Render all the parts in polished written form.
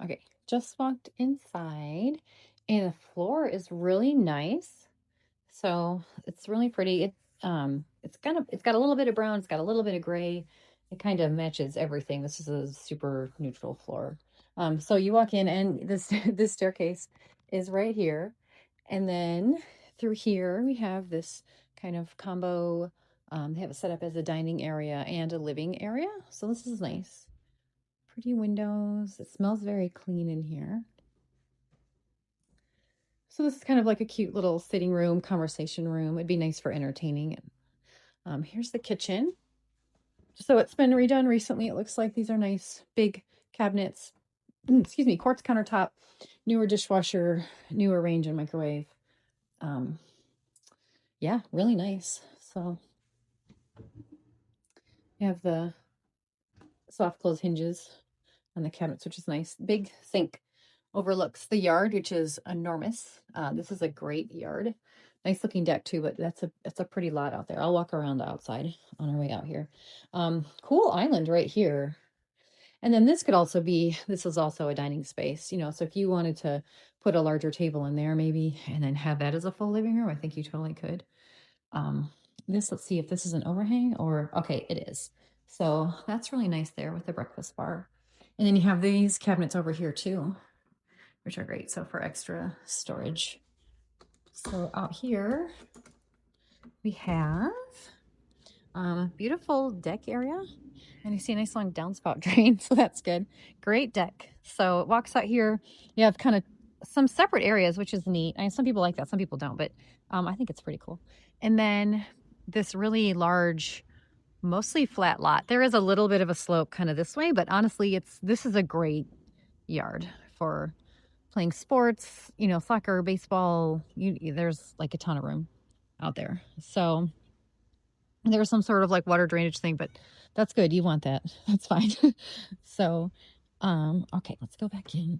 Okay, just walked inside and the floor is really nice. So it's really pretty. It's got a little bit of brown, it's got a little bit of gray. It kind of matches everything. This is a super neutral floor. So you walk in and this this staircase is right here. And then through here we have this kind of combo. They have it set up as a dining area and a living area. So this is nice. Pretty windows. It smells very clean in here. So this is kind of like a cute little sitting room, conversation room. It'd be nice for entertaining. Here's the kitchen. So it's been redone recently. It looks like these are nice big cabinets. Excuse me, quartz countertop, newer dishwasher, newer range and microwave. Um, yeah, really nice. So you have the soft close hinges on the cabinets, which is nice. Big sink overlooks the yard, which is enormous. This is a great yard. Nice looking deck too, but that's a pretty lot out there. I'll walk around the outside on our way out here. Cool island right here. And then this is also a dining space, so if you wanted to put a larger table in there maybe, and then have that as a full living room, I think you totally could. Um, let's see if this is an overhang or, okay, it is. So that's really nice there with the breakfast bar. And then you have these cabinets over here too, which are great. So for extra storage. So out here we have beautiful deck area. And you see a nice long downspout drain, so that's good. Great deck. So it walks out here. You have kind of some separate areas, which is neat. I mean, some people like that, some people don't, but I think it's pretty cool. And then this really large, mostly flat lot. There is a little bit of a slope kind of this way, but honestly, this is a great yard for playing sports, soccer, baseball. There's like a ton of room out there. So there's some sort of like water drainage thing, but that's good. You want that. That's fine. So, okay, let's go back in.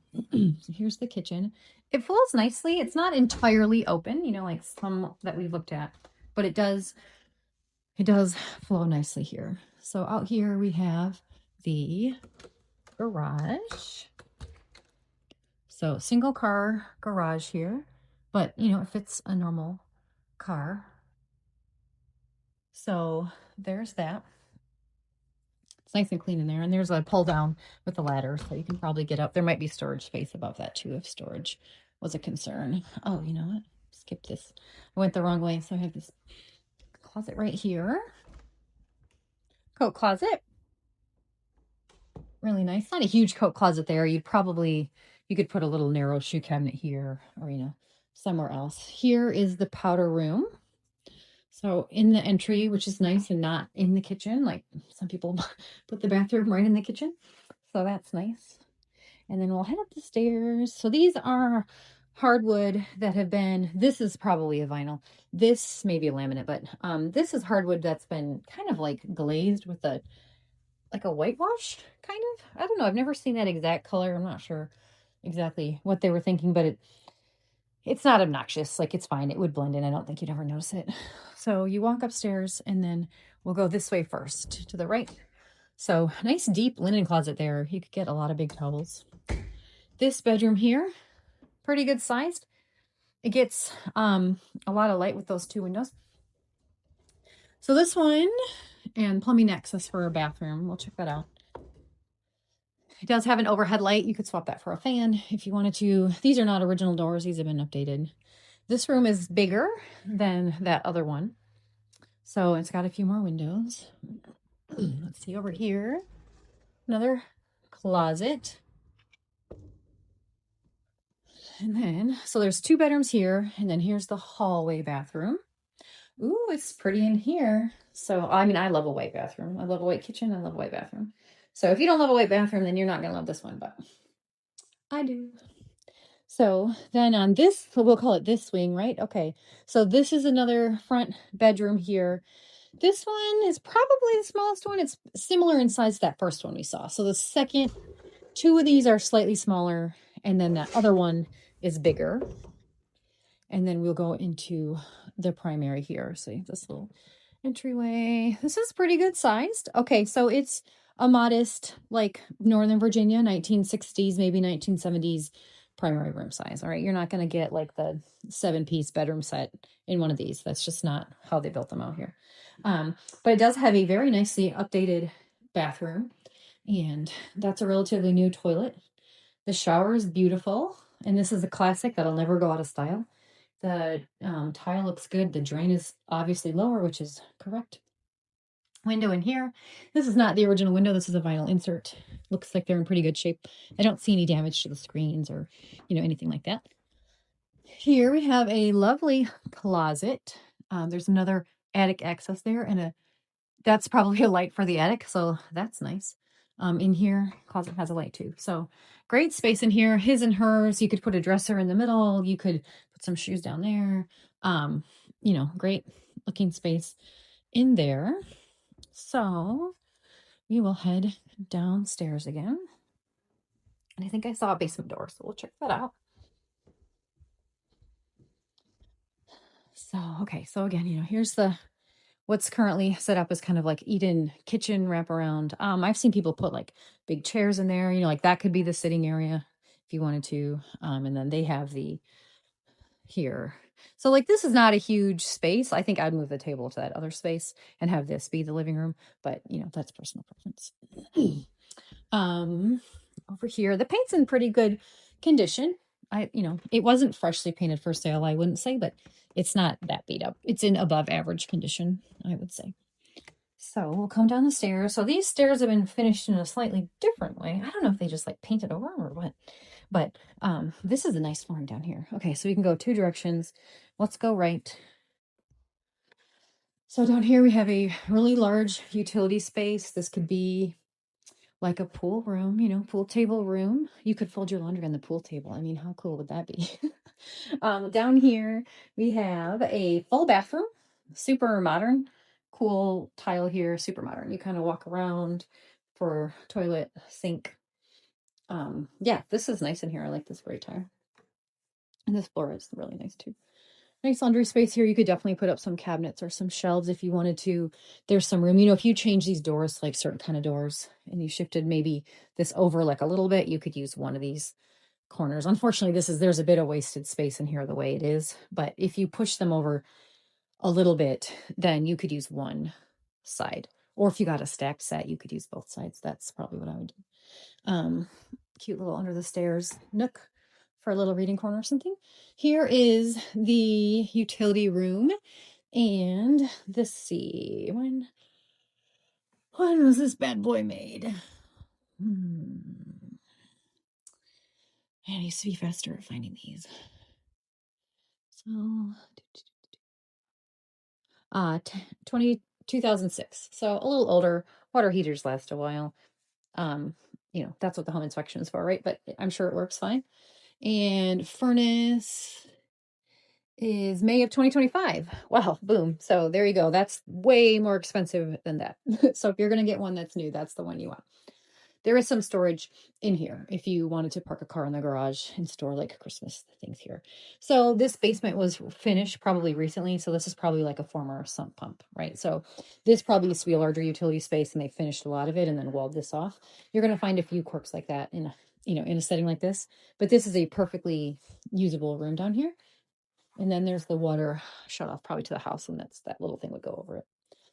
So here's the kitchen. It flows nicely. It's not entirely open, like some that we've looked at, but it does flow nicely here. So out here we have the garage. So single car garage here, but it fits a normal car. So there's that. It's nice and clean in there. And there's a pull down with a ladder, so you can probably get up. There might be storage space above that too, if storage was a concern. Oh, you know what? Skip this. I went the wrong way. So I have this closet right here. Coat closet. Really nice. Not a huge coat closet there. You could put a little narrow shoe cabinet here or, somewhere else. Here is the powder room. So in the entry, which is nice and not in the kitchen, like some people put the bathroom right in the kitchen. So that's nice. And then we'll head up the stairs. So these are hardwood that this is probably a vinyl. This may be a laminate, but this is hardwood that's been kind of like glazed with a whitewash kind of. I don't know. I've never seen that exact color. I'm not sure exactly what they were thinking, but it's not obnoxious. Like, it's fine. It would blend in. I don't think you'd ever notice it. So you walk upstairs and then we'll go this way first to the right. So nice deep linen closet there. You could get a lot of big towels. This bedroom here, pretty good sized. It gets a lot of light with those two windows. So this one, and plumbing access for a bathroom. We'll check that out. It does have an overhead light. You could swap that for a fan if you wanted to. These are not original doors. These have been updated. This room is bigger than that other one. So it's got a few more windows. Let's see over here. Another closet. And then, so there's 2 bedrooms here, and then here's the hallway bathroom. Ooh, it's pretty in here. So, I mean, I love a white bathroom. I love a white kitchen. I love a white bathroom. So if you don't love a white bathroom, then you're not going to love this one, but I do. So then on this, we'll call it this wing, right? Okay. So this is another front bedroom here. This one is probably the smallest one. It's similar in size to that first one we saw. So the second 2 of these are slightly smaller, and then that other one is bigger. And then we'll go into the primary here. See this little entryway. This is pretty good sized. Okay, so it's a modest, like Northern Virginia, 1960s, maybe 1970s primary room size. All right. You're not going to get like the 7-piece bedroom set in one of these. That's just not how they built them out here. But it does have a very nicely updated bathroom, and that's a relatively new toilet. The shower is beautiful, and this is a classic that'll never go out of style. The tile looks good. The drain is obviously lower, which is correct. Window in here. This is not the original window. This is a vinyl insert. Looks like they're in pretty good shape. I don't see any damage to the screens or, anything like that. Here we have a lovely closet. There's another attic access there, and that's probably a light for the attic, so that's nice. In here, closet has a light too. So great space in here. His and hers. You could put a dresser in the middle. You could put some shoes down there. Great looking space in there. So we will head downstairs again. And I think I saw a basement door, so we'll check that out. So, okay. So again, here's what's currently set up as kind of like eat-in kitchen wraparound. I've seen people put like big chairs in there, like that could be the sitting area if you wanted to. And then they have the here. So like this is not a huge space. I think I'd move the table to that other space and have this be the living room, but that's personal preference. Over here, the paint's in pretty good condition. It wasn't freshly painted for sale, I wouldn't say, but it's not that beat up. It's in above average condition, I would say. So we'll come down the stairs. So these stairs have been finished in a slightly different way. I don't know if they just like painted over them or what, but this is a nice flooring down here. Okay, so we can go 2 directions. Let's go right. So down here we have a really large utility space. This could be like a pool room, pool table room. You could fold your laundry on the pool table. I mean, how cool would that be? Down here, we have a full bathroom, super modern, cool tile here, super modern. You kind of walk around for toilet, sink. Yeah, this is nice in here. I like this gray tile. And this floor is really nice too. Nice laundry space here. You could definitely put up some cabinets or some shelves if you wanted to. There's some room. If you change these doors, like certain kind of doors, and you shifted maybe this over like a little bit, you could use one of these corners. Unfortunately, there's a bit of wasted space in here the way it is. But if you push them over a little bit, then you could use one side. Or if you got a stacked set, you could use both sides. That's probably what I would do. Cute little under the stairs nook for a little reading corner or something. Here is the utility room, and let's see, when was this bad boy made? Man, I used to be faster at finding these. So 2006, so a little older. Water heaters last a while. That's what the home inspection is for, right? But I'm sure it works fine. And furnace is May of 2025. Well, boom. So there you go. That's way more expensive than that. So if you're going to get one that's new, that's the one you want. There is some storage in here if you wanted to park a car in the garage and store like Christmas things here. So this basement was finished probably recently. So this is probably like a former sump pump, right? So this probably used to be a larger utility space, and they finished a lot of it and then walled this off. You're going to find a few quirks like that in a setting like this, but this is a perfectly usable room down here. And then there's the water shut off probably to the house, and that little thing would go over it.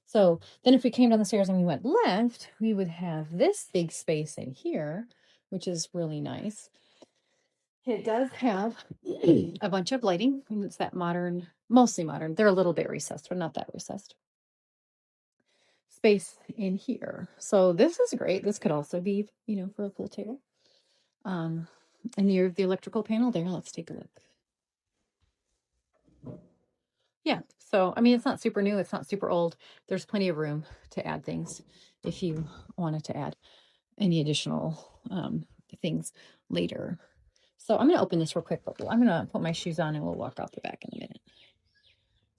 So then if we came down the stairs and we went left, we would have this big space in here, which is really nice. It does have a bunch of lighting, and it's that modern, mostly modern. They're a little bit recessed, but not that recessed. Space in here. So this is great. This could also be, for a pool table. And near the electrical panel there, let's take a look. Yeah. So, I mean, it's not super new. It's not super old. There's plenty of room to add things if you wanted to add any additional things later. So I'm going to open this real quick, but I'm going to put my shoes on and we'll walk out the back in a minute.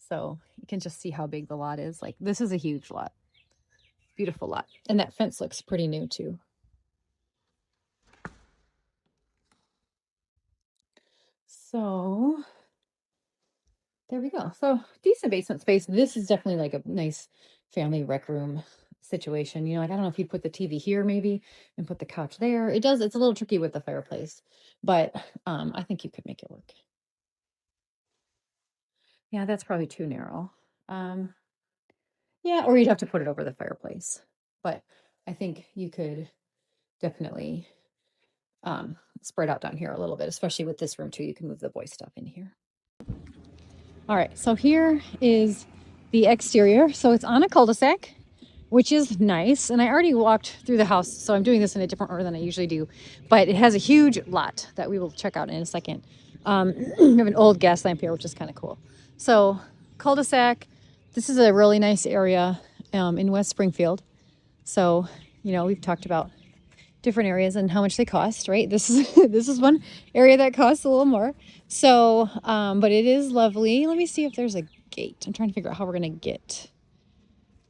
So you can just see how big the lot is. Like, this is a huge lot. Beautiful lot. And that fence looks pretty new too. So there we go. So decent basement space. This is definitely like a nice family rec room situation. You know, like I don't know if you'd put the TV here maybe and put the couch there. It's a little tricky with the fireplace, but I think you could make it work. Yeah, that's probably too narrow. Um, yeah, or you'd have to put it over the fireplace. But I think you could definitely spread out down here a little bit, especially with this room too. You can move the boy stuff in here. All right, so here is the exterior. So it's on a cul-de-sac, which is nice. And I already walked through the house, so I'm doing this in a different order than I usually do. But it has a huge lot that we will check out in a second. We have an old gas lamp here, which is kind of cool. So cul-de-sac, this is a really nice area in West Springfield. So, you know, we've talked about different areas and how much they cost, right? This is this is one area that costs a little more. So, but it is lovely. Let me see if there's a gate. I'm trying to figure out how we're gonna get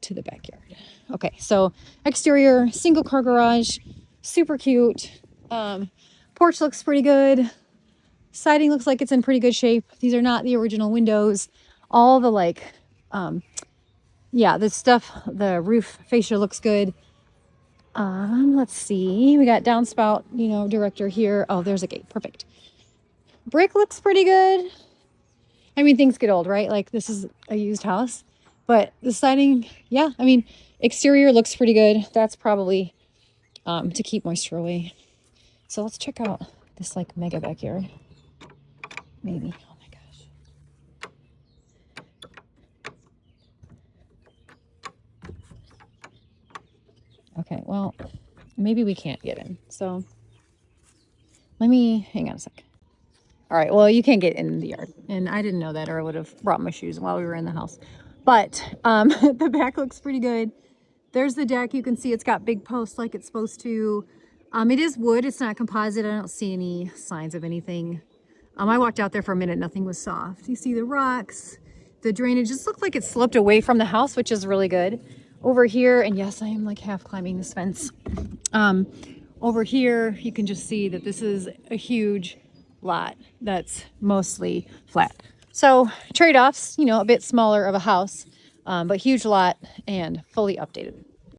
to the backyard. Okay, so exterior, single car garage, super cute. Porch looks pretty good. Siding looks like it's in pretty good shape. These are not the original windows. All the like, yeah, the stuff, the roof fascia looks good. Let's see. We got downspout, you know, director here. Oh, there's a gate. Perfect. Brick looks pretty good. I mean, things get old, right? Like this is a used house, but the siding, yeah. I mean, exterior looks pretty good. That's probably to keep moisture away. So let's check out this like mega backyard. Maybe. Oh my gosh. Okay, well, maybe we can't get in. So let me hang on a sec. All right, well, you can't get in the yard. And I didn't know that, or I would have brought my shoes while we were in the house. But the back looks pretty good. There's the deck. You can see it's got big posts like it's supposed to. It is wood. It's not composite. I don't see any signs of anything. I walked out there for a minute. Nothing was soft. You see the rocks. The drainage just looked like it sloped away from the house, which is really good. Over here, and yes, I am like half climbing this fence. Over here, you can just see that this is a huge lot that's mostly flat. So trade-offs, you know, a bit smaller of a house, but huge lot and fully updated.